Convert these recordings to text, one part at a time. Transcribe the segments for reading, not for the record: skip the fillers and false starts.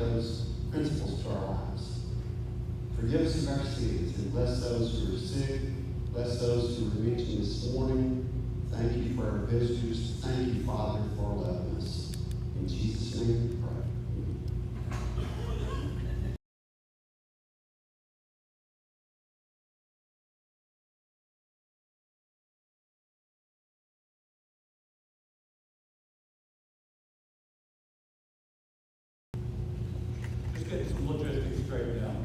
those principles to our lives. Forgive us of our sins and bless those who are sick. Bless those who are reaching this morning. Thank you for our visitors. Thank you, Father, for loving us. In Jesus' name we pray. Just getting some logistics straightened out.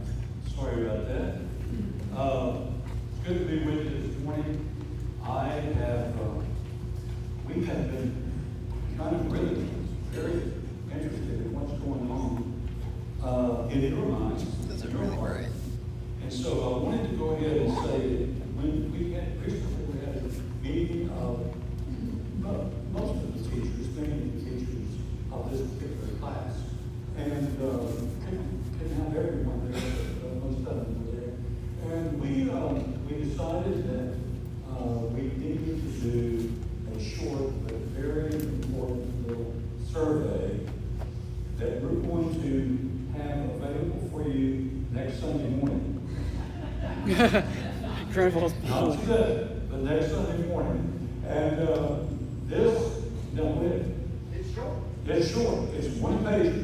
Sorry about that. It's good to be with you this morning. We have been kind of really very interested in what's going on in your minds, in your heart. And so I wanted to go ahead and say that when we had a meeting of most of the teachers, many of the teachers of this particular class, and couldn't have everyone there, but most of them were there. And we decided that we needed to do a short but very important little survey that we're going to have available for you next Sunday morning. Not today, but next Sunday morning. And it's short. It's one page.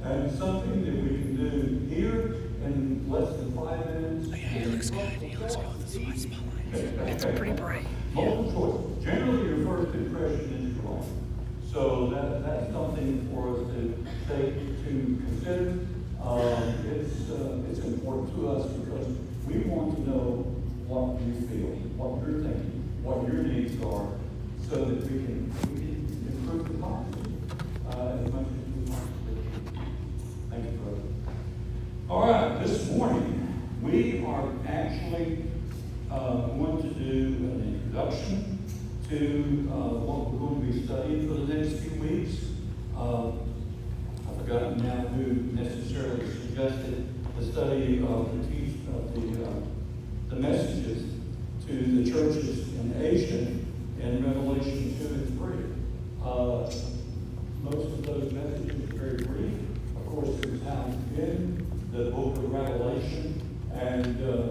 And something that we can do here in less than 5 minutes. Oh, yeah, he looks good. He looks good with the white spotlight. It's pretty bright. Multiple choice. Generally, your first impression is wrong. So that's something for us to take to consider. It's important to us because we want to know what you feel, what you're thinking, what your needs are, so that we can improve the policy as much as we possibly can. Thank you, brother. All right, this morning we are actually going to do an introduction to what we're going to be studying for the next few weeks. I've forgotten now who necessarily suggested the study of the messages to the churches in Asia in Revelation 2 and 3. Most of those messages are very brief. Of course, it was found in the book of Revelation, and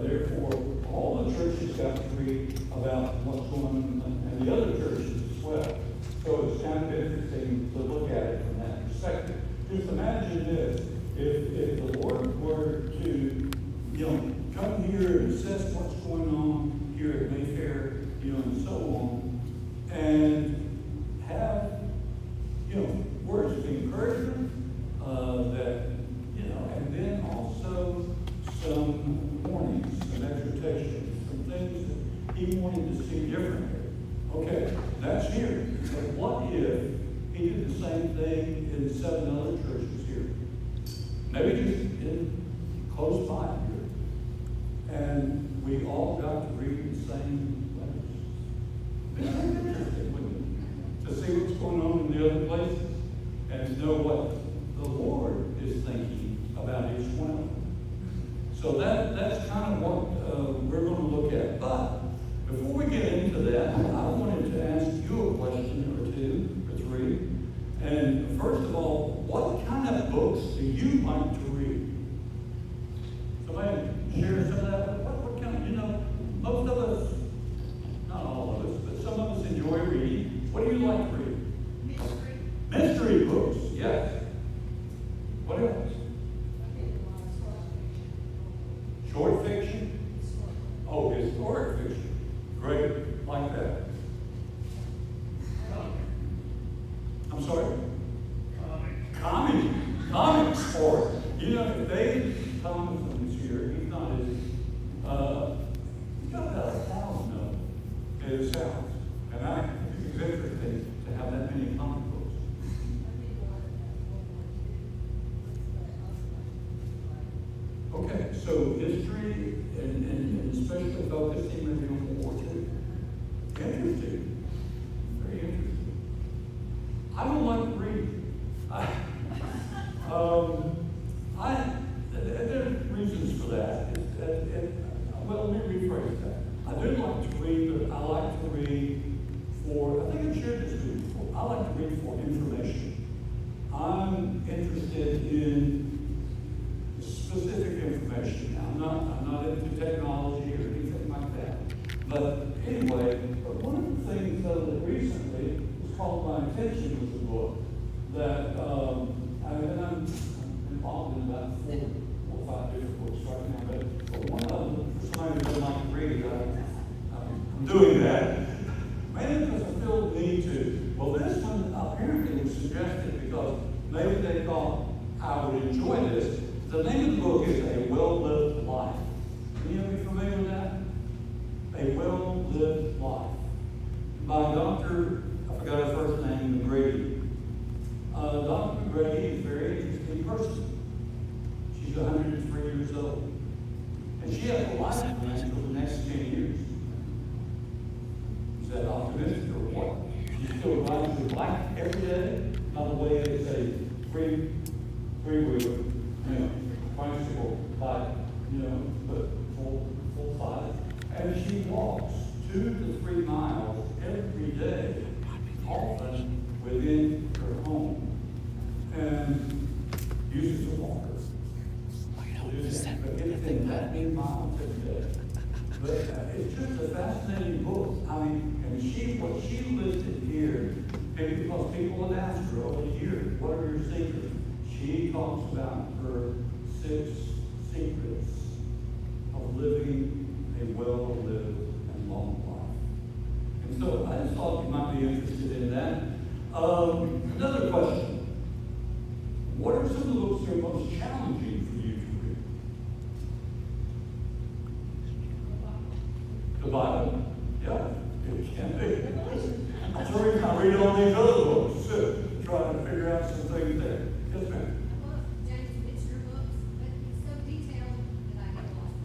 therefore all the churches got to read about what's going on and the other churches as well. So it's kind of interesting to look at it from that perspective. Just imagine this: if the Lord were to, come here and assess what's going on here at Mayfair, and so on, and have, words of encouragement, and then also some warnings, some exhortations, some things that he wanted to see differently. Okay, that's here. But what if he did the same thing in 7 other churches here? Maybe just in close by here. And we all got to read the same letters. Isn't that interesting, wouldn't it? To see what's going on in the other places and to know what the Lord is thinking about each one of them. So that's kind of what we're going to look at. But before we get into that, I wanted to ask you a question or 2 or 3. And first of all, what kind of books do you like to read? Somebody share some of that? What kind of, most of us, not all of us, but some of us enjoy reading. What do you like to read? Mystery books, yes. What else? Short fiction? Oh, historic fiction. Great, like that. I'm sorry? Comics for it. If Dave Thompson is here, he's not as, he's got about 1,000 of them at his house. And I think it's interesting to have that many comic books. Okay, so history and especially focusing maybe on World War II. Interesting. Very interesting. I don't like to read. There's reasons for that. Well, let me rephrase that. I do like to read, but I like to read I think I've shared this with you before. I like to read for information. I'm interested in thought I would enjoy this. The name of the book is A Well-Lived Life. Any of you familiar with that? A Well-Lived Life. By Dr., I forgot his first name, McGrady. Dr. McGrady is a very interesting person. She's 103 years old. And she has a life plan for the next 10 years. Is that optimistic or what? She's still riding her bike every day. By the way, it's a three-wheeler, bicycle bike, but full size. And she walks 2 to 3 miles every day, often within her home, and uses a walker. But anything that many miles every day. But it's just a fascinating book. I mean, and what she listed here, and because people have asked her over the years, what are your secrets? She talks about her 6 secrets of living a well-lived and long life. And so I just thought you might be interested in that. Another question. What are some of the books that are most challenging for you to read? The Bible? Yeah, it can be. That's the reason I read all these other books, too, trying to figure out some things there. Yes, ma'am. James Pitcher books, but it's so detailed that I get lost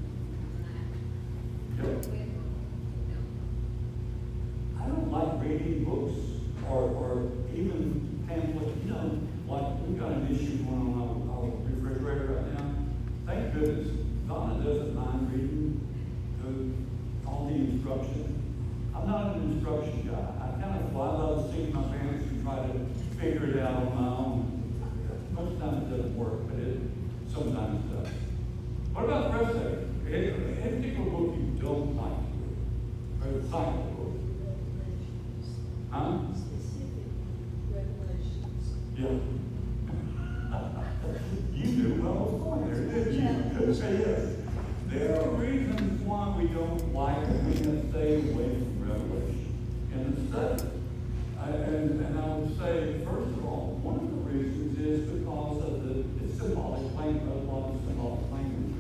in them. I don't like reading books or even pamphlets. Like we've got an issue going on our refrigerator right now. Thank goodness Donna doesn't mind reading all the instructions. I'm not an instruction guy. I kind of fly by the seat of my pants and try to figure it out on my own. Most times it doesn't work, but it sometimes does. What about the rest of it? Any particular book you don't like to read? Or the cycle book? Huh? Yeah. You knew what I was going there, didn't you? Couldn't say yes. There are reasons why we don't like it. We have to stay away from Revelation in the study. And I would say, first of all, one of the reasons is because of the symbolic language, a lot of symbolic language.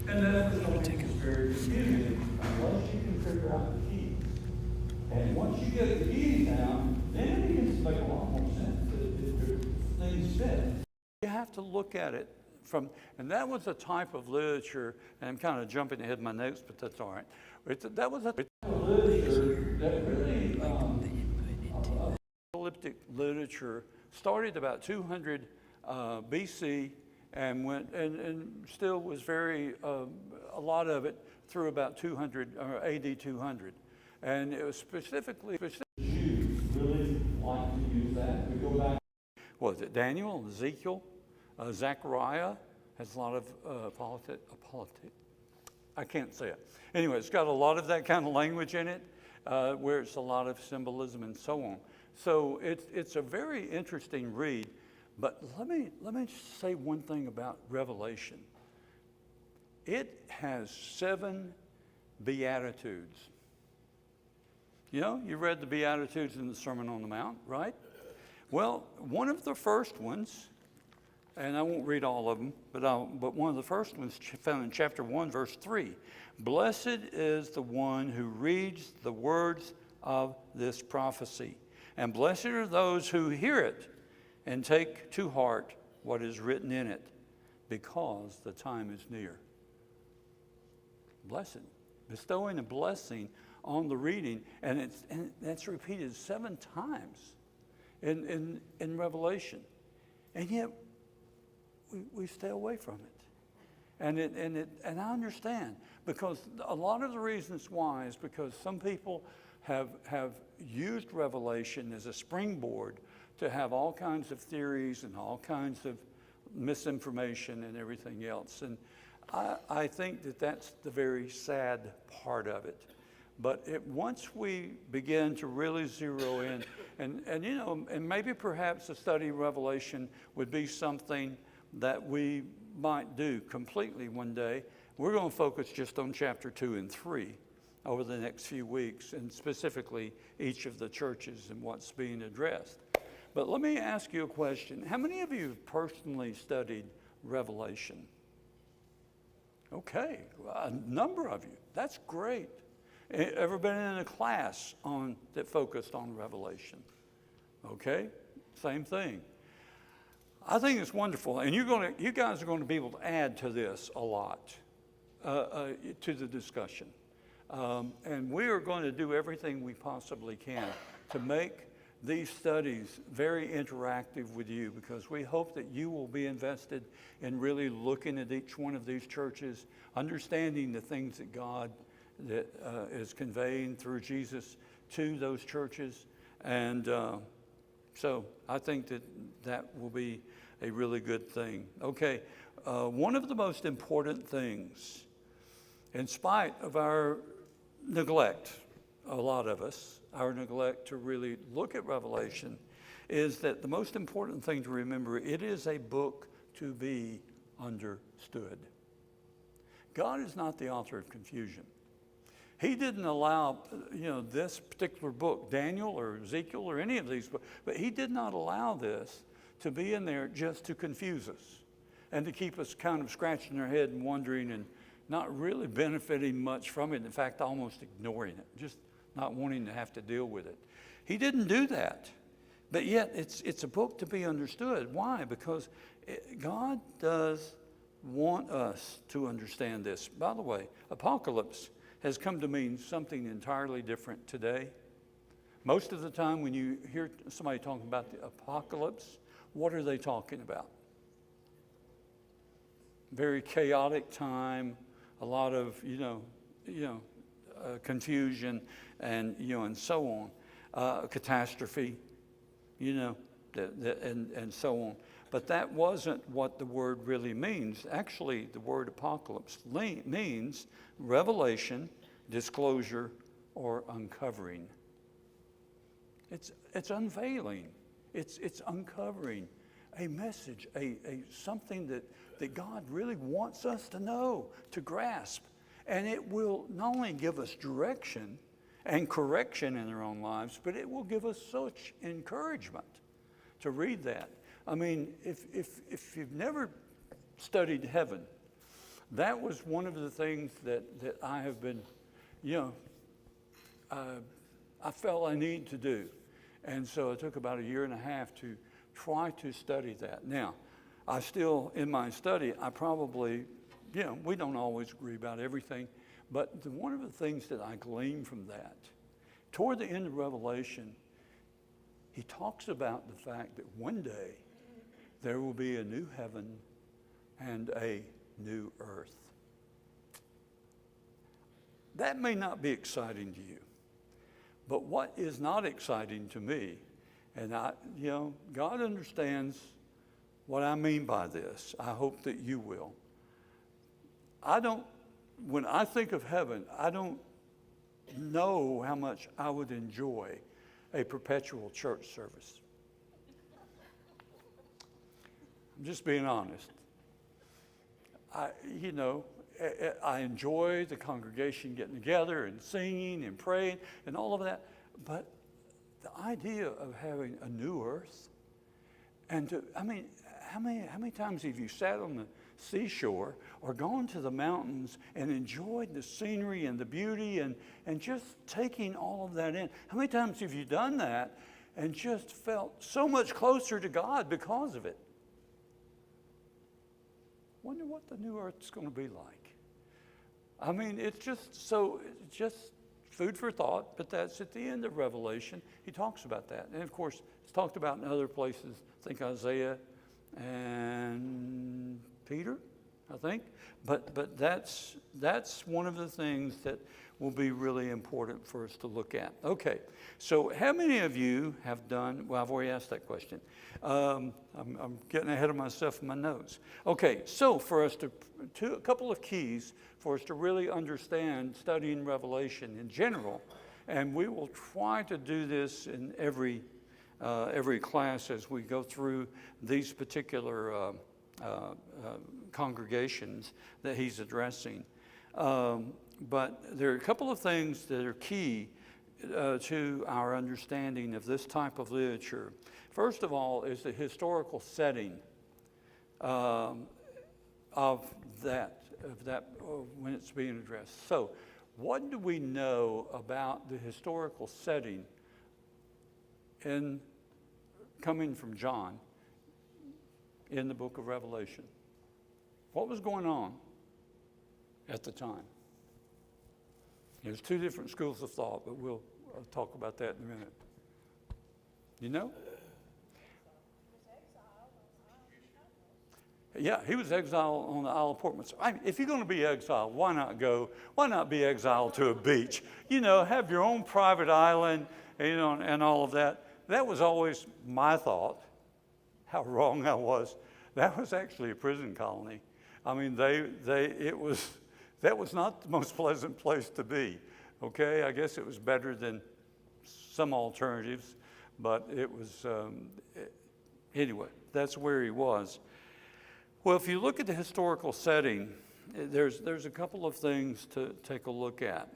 And that's something that's very confusing unless you can figure out the keys. And once you get the keys down, then it begins to make a lot more sense. Things fit. You have to look at it from, and that was a type of literature, and I'm kind of jumping ahead of my notes, but that's all right. That was a type of literature that really, apocalyptic literature started about 200 BC and went, and still was very, a lot of it through about 200, or AD 200. And it was specifically Jews really like to use that. We go back. Was it Daniel, Ezekiel, Zechariah has a lot of politics. I can't say it. Anyway, it's got a lot of that kind of language in it, where it's a lot of symbolism and so on. So it's a very interesting read. But let me say one thing about Revelation. It has 7 Beatitudes. You read the Beatitudes in the Sermon on the Mount, right? Well, one of the first ones, and I won't read all of them, but one of the first ones found in chapter 1, verse 3. Blessed is the one who reads the words of this prophecy, and blessed are those who hear it and take to heart what is written in it, because the time is near. Blessed, bestowing a blessing on the reading, and that's repeated 7 times in Revelation, and yet we stay away from it. And I understand, because a lot of the reasons why is because some people have used Revelation as a springboard to have all kinds of theories and all kinds of misinformation and everything else. And I think that that's the very sad part of it. But once we begin to really zero in, and maybe perhaps the study of Revelation would be something that we might do completely one day. We're going to focus just on chapter 2 and 3 over the next few weeks, and specifically each of the churches and what's being addressed. But let me ask you a question. How many of you have personally studied Revelation? Okay, a number of you. That's great. Ever been in a class that focused on Revelation? Okay, same thing. I think it's wonderful, and you guys are going to be able to add to this a lot, to the discussion. And we are going to do everything we possibly can to make these studies very interactive with you, because we hope that you will be invested in really looking at each one of these churches, understanding the things that God is conveying through Jesus to those churches. And so I think that will be a really good thing. Okay, one of the most important things, in spite of our neglect, a lot of us, our neglect to really look at Revelation, is that the most important thing to remember, it is a book to be understood. God is not the author of confusion. He didn't allow, this particular book, Daniel or Ezekiel or any of these books, but he did not allow this to be in there just to confuse us and to keep us kind of scratching our head and wondering and not really benefiting much from it. In fact, almost ignoring it, just not wanting to have to deal with it. He didn't do that. But yet, it's a book to be understood. Why? Because God does want us to understand this. By the way, apocalypse has come to mean something entirely different today. Most of the time when you hear somebody talking about the apocalypse, what are they talking about? Very chaotic time, a lot of, confusion and so on, catastrophe, and so on. But that wasn't what the word really means. Actually, the word apocalypse means revelation, disclosure, or uncovering. It's unveiling. It's uncovering a message, a something that God really wants us to know, to grasp. And it will not only give us direction and correction in our own lives, but it will give us such encouragement to read that. I mean, if you've never studied heaven, that was one of the things that I have been, I felt I need to do. And so it took about a year and a half to try to study that. Now, I still, in my study, I probably, we don't always agree about everything, but one of the things that I gleaned from that, toward the end of Revelation, he talks about the fact that one day there will be a new heaven and a new earth. That may not be exciting to you, but what is not exciting to me, and God understands what I mean by this. I hope that you will. When I think of heaven, I don't know how much I would enjoy a perpetual church service. I'm just being honest. I enjoy the congregation getting together and singing and praying and all of that, but the idea of having a new earth, and how many times have you sat on the seashore or gone to the mountains and enjoyed the scenery and the beauty and just taking all of that in? How many times have you done that and just felt so much closer to God because of it? Wonder what the new earth is going to be like. I mean, it's just food for thought, but that's at the end of Revelation. He talks about that. And of course, it's talked about in other places. I think Isaiah and Peter, I think. But that's one of the things that will be really important for us to look at. Okay, so how many of you have done, well, I've already asked that question. I'm getting ahead of myself in my notes. Okay, so for us a couple of keys for us to really understand studying Revelation in general, and we will try to do this in every class as we go through these particular congregations that he's addressing. But there are a couple of things that are key to our understanding of this type of literature, first of all, is the historical setting of that when it's being addressed. So, what do we know about the historical setting in coming from John in the book of Revelation? What was going on at the time? There's two different schools of thought, but we'll talk about that in a minute. You know? Yeah, he was exiled on the Isle of Patmos. I mean, if you're going to be exiled, why not be exiled to a beach? You know, have your own private island, you know, and all of that. That was always my thought. How wrong I was. That was actually a prison colony. I mean, that was not the most pleasant place to be. Okay, I guess it was better than some alternatives, but it was, anyway, that's where he was. Well, if you look at the historical setting, there's a couple of things to take a look at.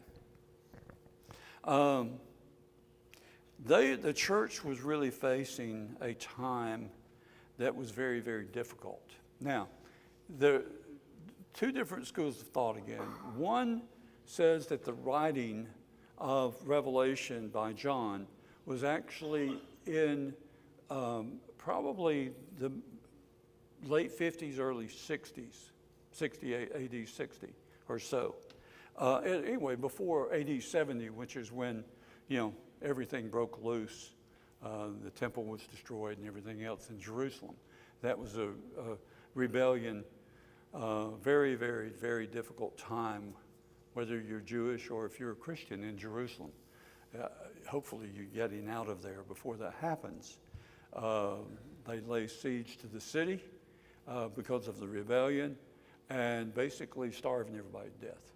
The church was really facing a time that was very, very difficult. Now, the two different schools of thought again. One says that the writing of Revelation by John was actually in probably the late 50s, early 60s, 68, AD 60 or so. Anyway, before AD 70, which is when, you know, everything broke loose. The temple was destroyed and everything else in Jerusalem. That was a rebellion, very, very, very difficult time, whether you're Jewish or if you're a Christian in Jerusalem. Hopefully you're getting out of there before that happens. They lay siege to the city because of the rebellion and basically starving everybody to death.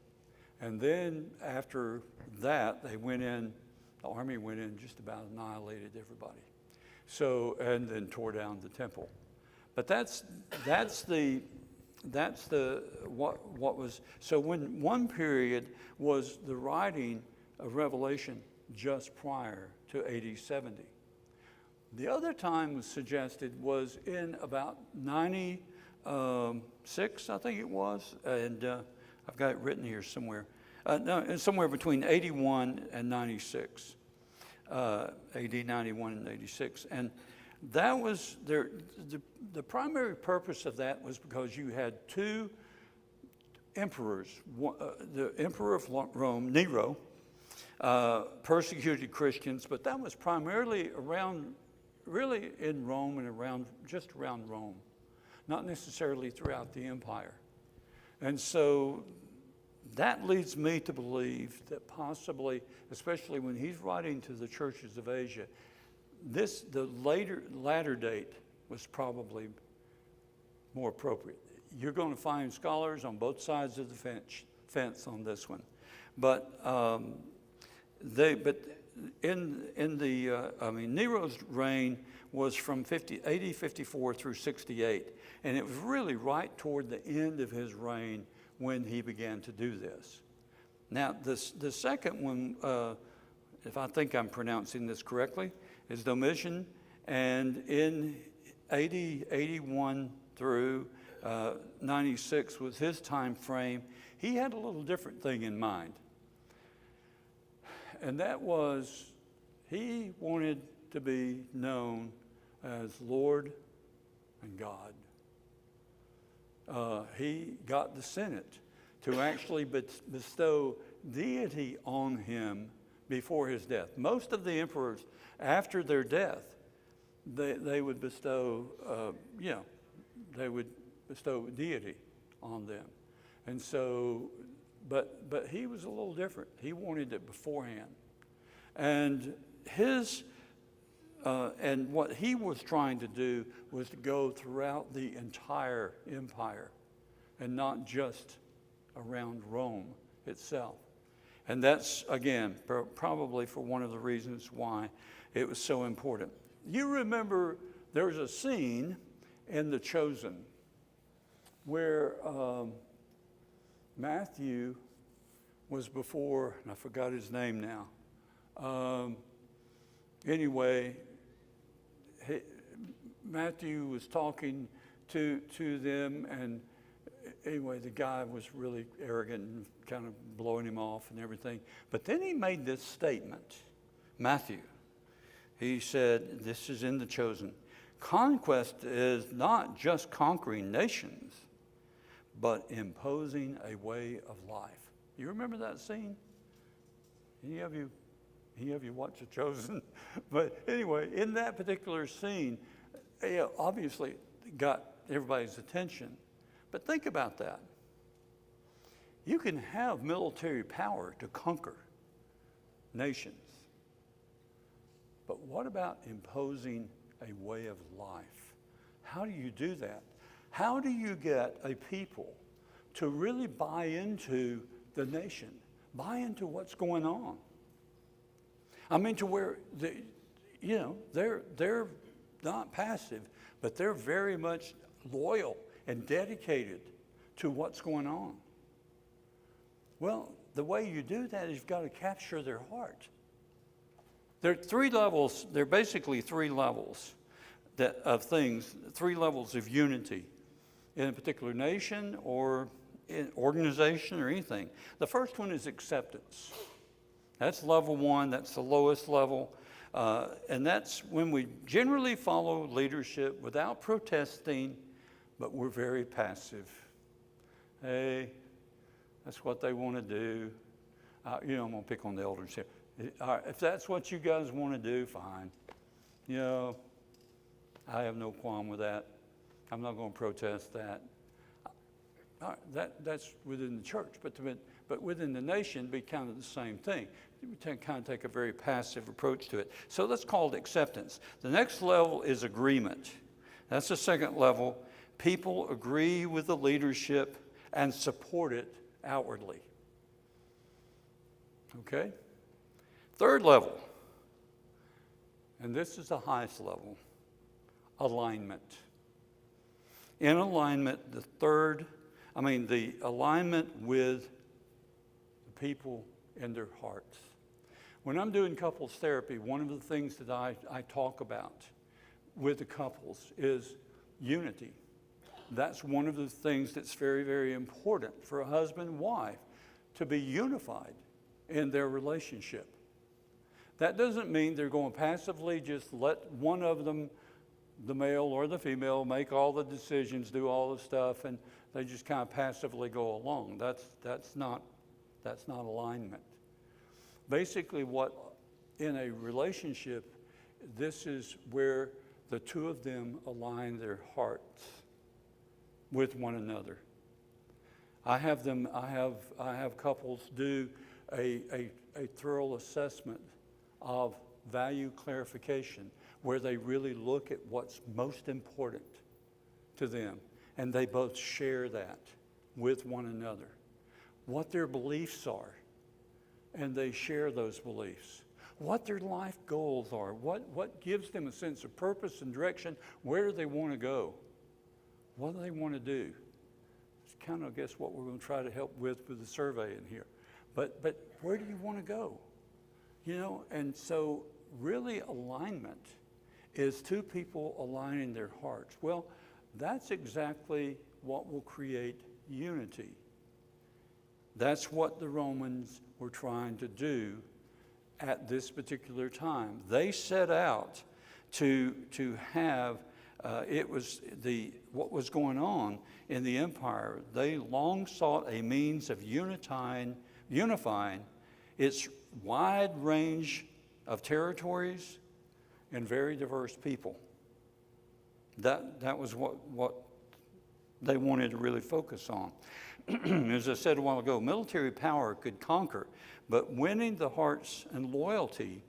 And then after that, they went in, the army went in, just about annihilated everybody. So, and then tore down the temple. But that's what was, so when one period was the writing of Revelation just prior to AD 70. The other time was suggested was in about 96, I think it was, and I've got it written here somewhere. No, somewhere between 81 and 96, AD 91 and 86. And that was, the primary purpose of that was because you had two emperors. The emperor of Rome, Nero, persecuted Christians, but that was primarily around, really in Rome and just around Rome, not necessarily throughout the empire. And so that leads me to believe that possibly, especially when he's writing to the churches of Asia, the latter date was probably more appropriate. You're going to find scholars on both sides of the fence on this one, but Nero's reign was from AD 54 through 68, and it was really right toward the end of his reign when he began to do this. Now, the second one, if I think I'm pronouncing this correctly, is Domitian, and in AD 81 through 96 was his time frame. He had a little different thing in mind, and that was he wanted to be known as Lord and God. He got the Senate to actually bestow deity on him before his death. Most of the emperors, after their death, they would bestow, they would bestow deity on them. And so, but he was a little different. He wanted it beforehand. And and what he was trying to do was to go throughout the entire empire and not just around Rome itself. And that's, again, probably for one of the reasons why it was so important. You remember there's a scene in The Chosen where Matthew was before, and I forgot his name now, Anyway, Matthew was talking to them, and anyway, the guy was really arrogant and kind of blowing him off and everything. But then he made this statement, Matthew. He said, this is in The Chosen, conquest is not just conquering nations, but imposing a way of life. You remember that scene? Any of you watch The Chosen? But anyway, in that particular scene, obviously it got everybody's attention. But think about that. You can have military power to conquer nations. But what about imposing a way of life? How do you do that? How do you get a people to really buy into the nation, buy into what's going on? I mean, to where they're not passive, but they're very much loyal and dedicated to what's going on. Well, the way you do that is you've got to capture their heart. There are 3 levels, there are basically 3 levels of things, 3 levels of unity in a particular nation or in organization or anything. The first one is acceptance. That's level 1, that's the lowest level. And that's when we generally follow leadership without protesting, but we're very passive. Hey, that's what they want to do. I'm going to pick on the elders here. If that's what you guys want to do, fine. I have no qualm with that. I'm not going to protest that. That's within the church, but within the nation, be kind of the same thing. We kind of take a very passive approach to it. So that's called acceptance. The next level is agreement. That's the second level. People agree with the leadership and support it outwardly. Okay? Third level, and this is the highest level, alignment. In alignment, the alignment with the people in their hearts. When I'm doing couples therapy, one of the things that I talk about with the couples is unity. That's one of the things that's very, very important for a husband and wife, to be unified in their relationship. That doesn't mean they're going to passively just let one of them, the male or the female, make all the decisions, do all the stuff, and they just kind of passively go along. That's not alignment. Basically, what in a relationship, this is where the two of them align their hearts with one another. I have couples do a thorough assessment of value clarification, where they really look at what's most important to them, and they both share that with one another, what their beliefs are, and they share those beliefs, what their life goals are, what gives them a sense of purpose and direction, where do they want to go, what do they want to do. It's kind of, I guess, what we're going to try to help with the survey in here. But where do you want to go? And so really alignment is two people aligning their hearts. Well, that's exactly what will create unity. That's what the Romans were trying to do at this particular time. They set out to have, what was going on in the empire. They long sought a means of unifying its wide range of territories and very diverse people. That was what they wanted to really focus on. As I said a while ago, military power could conquer, but winning the hearts and loyalty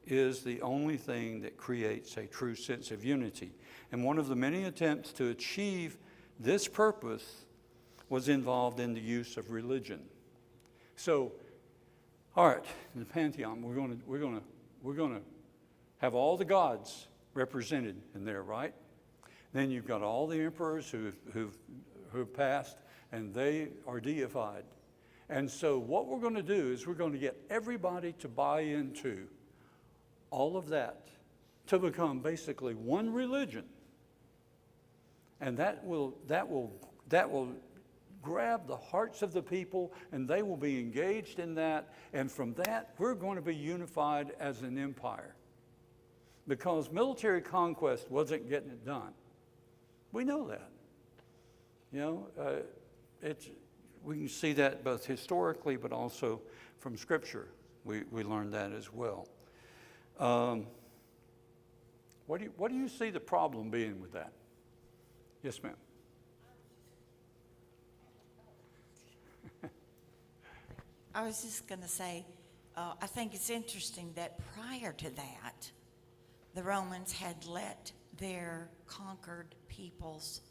is the only thing that creates a true sense of unity. And one of the many attempts to achieve this purpose was involved in the use of religion. So, all right, in the Pantheon, we're going to have all the gods represented in there, right? Then you've got all the emperors who've passed, and they are deified. And so what we're going to do is we're going to get everybody to buy into all of that to become basically one religion. And that will grab the hearts of the people, and they will be engaged in that. And from that, we're going to be unified as an empire. Because military conquest wasn't getting it done. We know that. You know, we can see that both historically, but also from Scripture. We learned that as well. What do you see the problem being with that? Yes, ma'am. I was just going to say, I think it's interesting that prior to that, the Romans had let their conquered peoples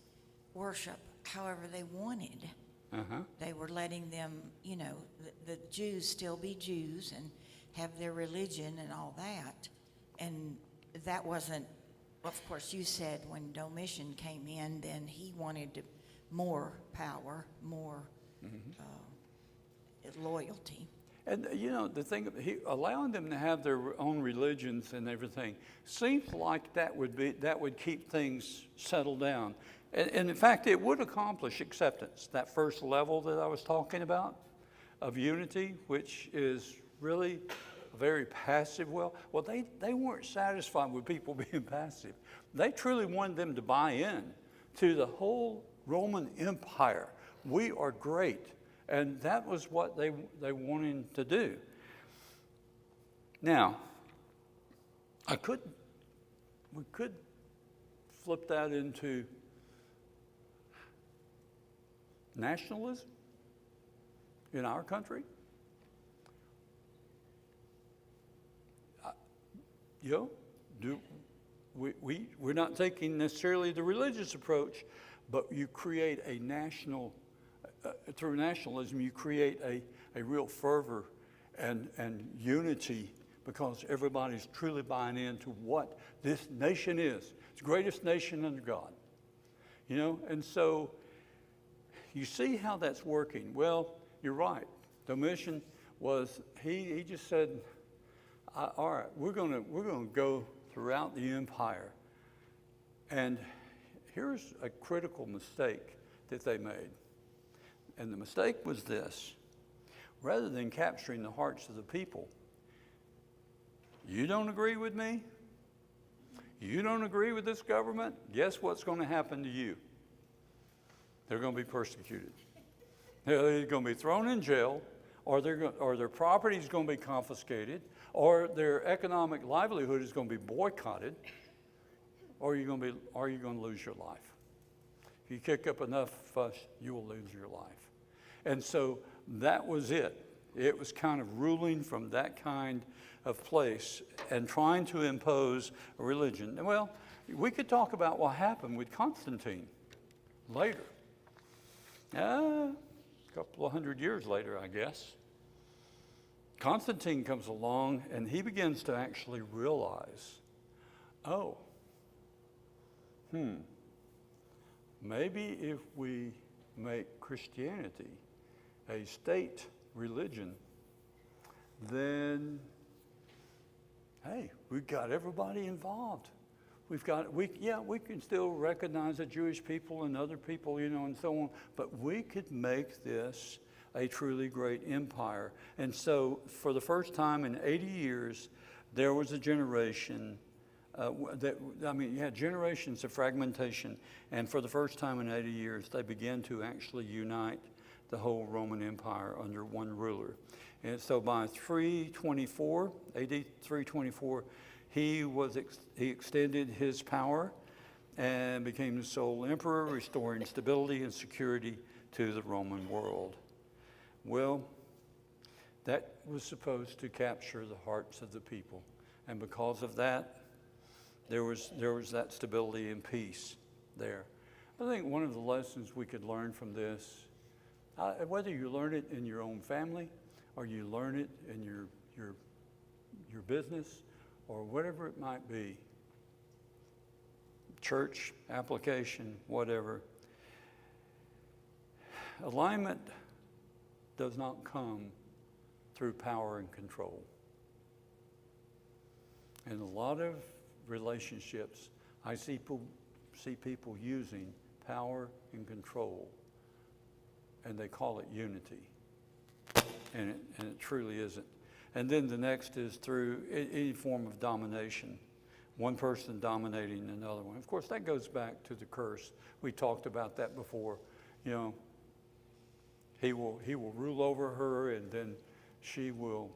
worship however they wanted. Uh-huh. They were letting them, you know, the Jews still be Jews and have their religion and all that. And that wasn't, of course, you said when Domitian came in, then he wanted more power, more loyalty. And, you know, the thing, allowing them to have their own religions and everything seems like that would keep things settled down. And in fact, it would accomplish acceptance, that first level that I was talking about of unity, which is really a very passive well, they weren't satisfied with people being passive. They truly wanted them to buy in to the whole Roman Empire. We are great. And that was what they wanted to do. Now, we could flip that into nationalism in our country. We're not taking necessarily the religious approach, but you create a national. Through nationalism, you create a real fervor and unity because everybody's truly buying into what this nation is. It's the greatest nation under God. You know, and so you see how that's working. Well, you're right. Domitian he just said, all right, we're gonna go throughout the empire. And here's a critical mistake that they made. And the mistake was this: rather than capturing the hearts of the people, you don't agree with me? You don't agree with this government? Guess what's going to happen to you? They're going to be persecuted. They're going to be thrown in jail, or their property is going to be confiscated, or their economic livelihood is going to be boycotted, or you're going to lose your life. If you kick up enough fuss, you will lose your life. And so that was it. It was kind of ruling from that kind of place and trying to impose a religion. And well, we could talk about what happened with Constantine later. A couple of hundred years later, I guess. Constantine comes along and he begins to actually realize, maybe if we make Christianity a state religion, then, hey, we've got everybody involved. We can still recognize the Jewish people and other people, you know, and so on, but we could make this a truly great empire. And so for the first time in 80 years, there was a generation you had generations of fragmentation, and for the first time in 80 years, they began to actually unite the whole Roman Empire under one ruler. And so by 324, AD 324, he extended his power and became the sole emperor, restoring stability and security to the Roman world. Well, that was supposed to capture the hearts of the people, and because of that, there was that stability and peace there. I think one of the lessons we could learn from this, whether you learn it in your own family or you learn it in your business or whatever it might be, church, application, whatever, alignment does not come through power and control. In a lot of relationships, I see people using power and control, and they call it unity. And it truly isn't. And then the next is through any form of domination. One person dominating another one. Of course, that goes back to the curse. We talked about that before. You know, he will rule over her, and then she will,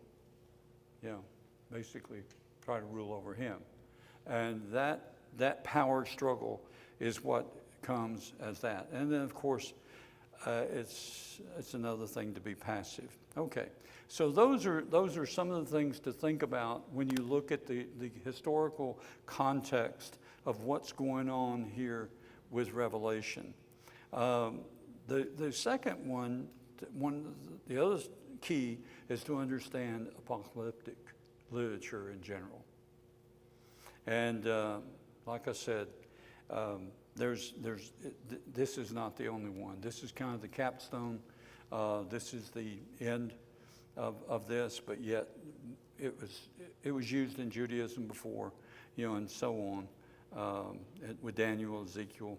you know, basically try to rule over him. And that power struggle is what comes as that. And then, of course, it's another thing to be passive. Okay, so those are some of the things to think about when you look at the historical context of what's going on here with Revelation. The second one, the other key is to understand apocalyptic literature in general. And like I said, this is not the only one. This is kind of the capstone. This is the end of this, but yet it was used in Judaism before, you know, and so on, with Daniel, Ezekiel,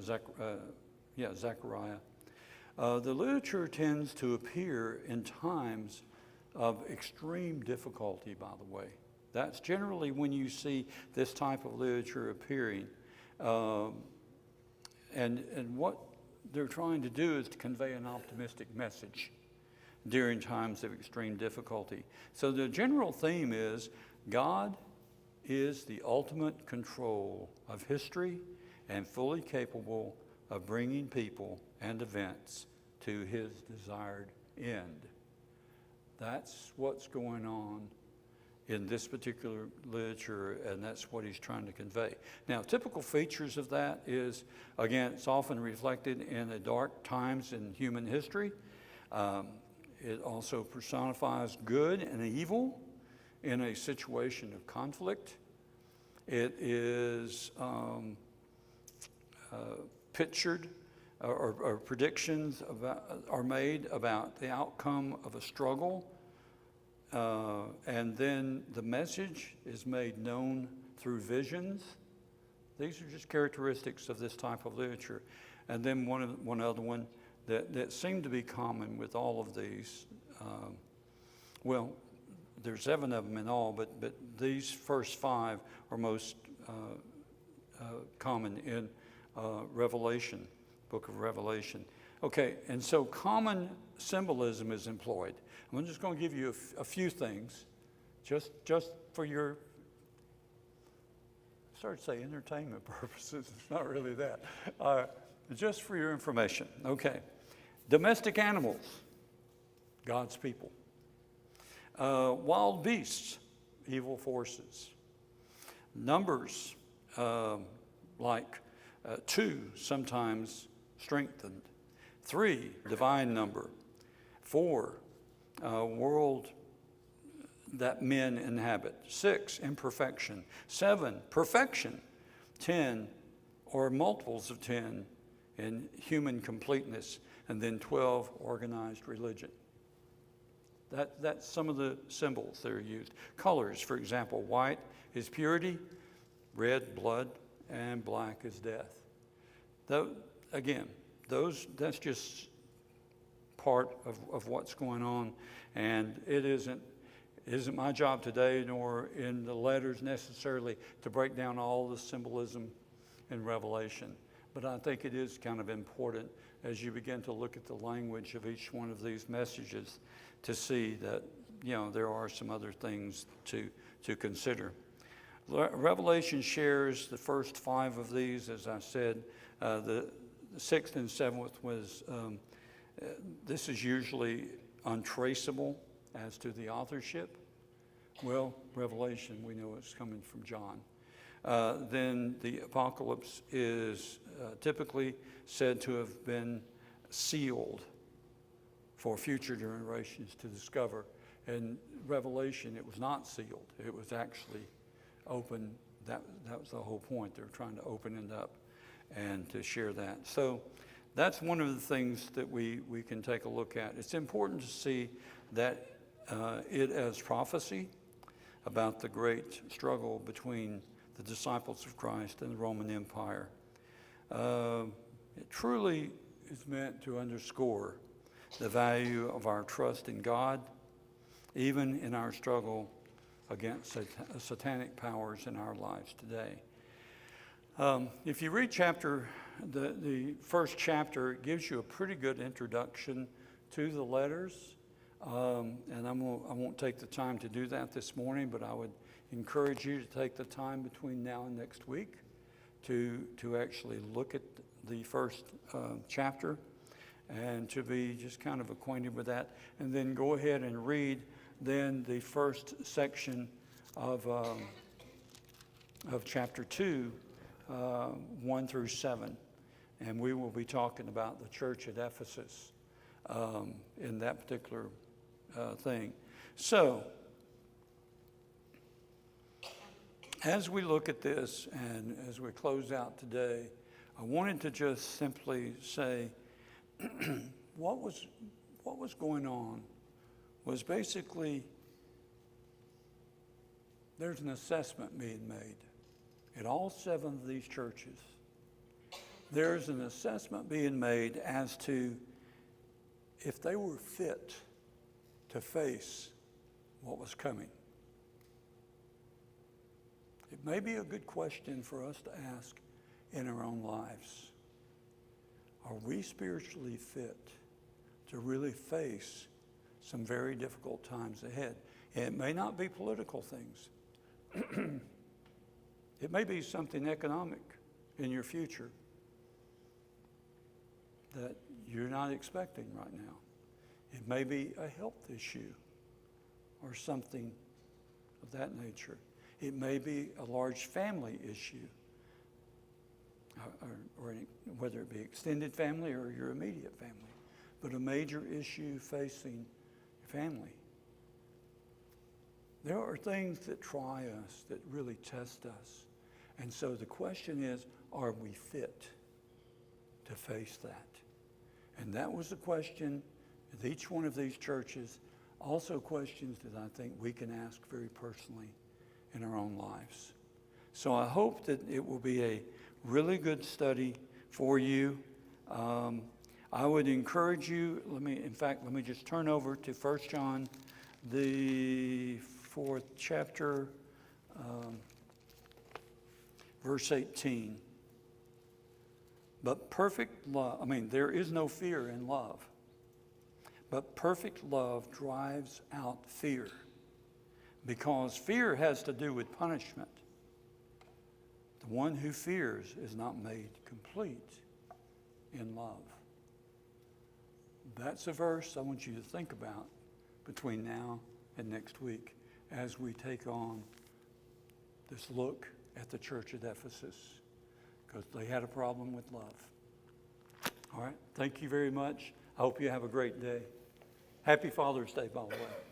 Zechariah. The literature tends to appear in times of extreme difficulty, by the way. That's generally when you see this type of literature appearing. And what they're trying to do is to convey an optimistic message during times of extreme difficulty. So the general theme is God is the ultimate control of history and fully capable of bringing people and events to his desired end. That's what's going on in this particular literature, and that's what he's trying to convey. Now, typical features of that is, again, it's often reflected in the dark times in human history. It also personifies good and evil in a situation of conflict. It is pictured or predictions are made about the outcome of a struggle. And then the message is made known through visions. These are just characteristics of this type of literature. And then one other one that seemed to be common with all of these. Well, there's 7 of them in all, but these first 5 are most common in Revelation, book of Revelation. Okay, and so common symbolism is employed. I'm just going to give you a few things, just for your, I started to say entertainment purposes. It's not really that. Just for your information. Okay, domestic animals, God's people. Wild beasts, evil forces. Numbers, like 2, sometimes strengthened. 3, divine number. 4, world that men inhabit. 6, imperfection. 7, perfection. 10, or multiples of 10 in human completeness. And then 12, organized religion. That's some of the symbols that are used. Colors, for example, white is purity, red, blood, and black is death. That's just part of what's going on, and it isn't my job today, nor in the letters necessarily, to break down all the symbolism in Revelation. But I think it is kind of important as you begin to look at the language of each one of these messages to see that, you know, there are some other things to consider. Revelation shares the first 5 of these, as I said. The 6th and 7th was, this is usually untraceable as to the authorship. Well, Revelation, we know it's coming from John. Then the apocalypse is typically said to have been sealed for future generations to discover. In Revelation, it was not sealed. It was actually open. That was the whole point. They're trying to open it up and to share that. So that's one of the things that we can take a look at. It's important to see that it as prophecy about the great struggle between the disciples of Christ and the Roman Empire. It truly is meant to underscore the value of our trust in God, even in our struggle against satanic powers in our lives today. If you read the first chapter, it gives you a pretty good introduction to the letters. And I won't take the time to do that this morning, but I would encourage you to take the time between now and next week to actually look at the first chapter and to be just kind of acquainted with that. And then go ahead and read then the first section of chapter 2, 1 through 7. And we will be talking about the church at Ephesus in that particular thing. So, as we look at this and as we close out today, I wanted to just simply say what was going on was basically there's an assessment being made at all 7 of these churches. There's an assessment being made as to if they were fit to face what was coming. It may be a good question for us to ask in our own lives. Are we spiritually fit to really face some very difficult times ahead? And it may not be political things. It may be something economic in your future that you're not expecting right now. It may be a health issue or something of that nature. It may be a large family issue, or whether it be extended family or your immediate family, but a major issue facing your family. There are things that try us, that really test us. And so the question is, are we fit to face that? And that was the question with each one of these churches, also questions that I think we can ask very personally in our own lives. So I hope that it will be a really good study for you. I would encourage you, let me just turn over to 1 John, the 4th chapter, verse 18. But perfect love, there is no fear in love. But perfect love drives out fear, because fear has to do with punishment. The one who fears is not made complete in love. That's a verse I want you to think about between now and next week as we take on this look at the church at Ephesus, because they had a problem with love. All right, thank you very much. I hope you have a great day. Happy Father's Day, by the way.